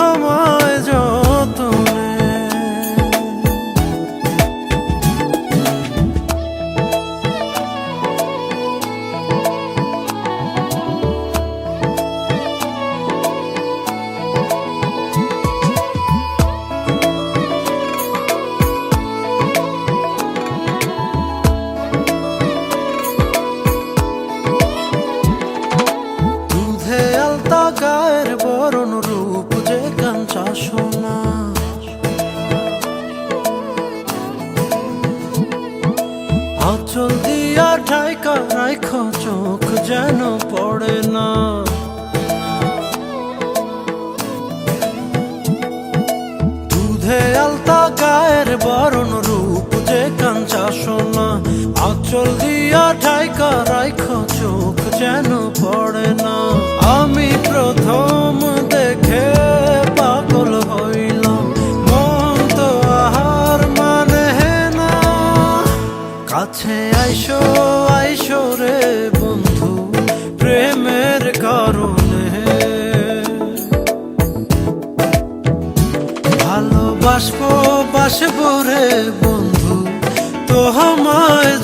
আমায় যতনে। দুধে আলতা গায়ের বরণ রূপ যে কাঞ্চা সোনা, আঁচল দিয়া ঢাইকা রাইখো চোখ যেন পড়ে না। দুধে আলতা গায়ের বরণ রূপ যে কাঞ্চা সোনা, আঁচল দিয়া ঢাইকা রাইখো চোখ যেন পড়ে না। আমি প্রথম দেখে পাগল হইলাম, মন তো আহার মানে না। কাছে আইসো আইসো রে বন্ধু প্রেমের কারণে, ভালোবাসবো বাসবো রে বন্ধু তোমায়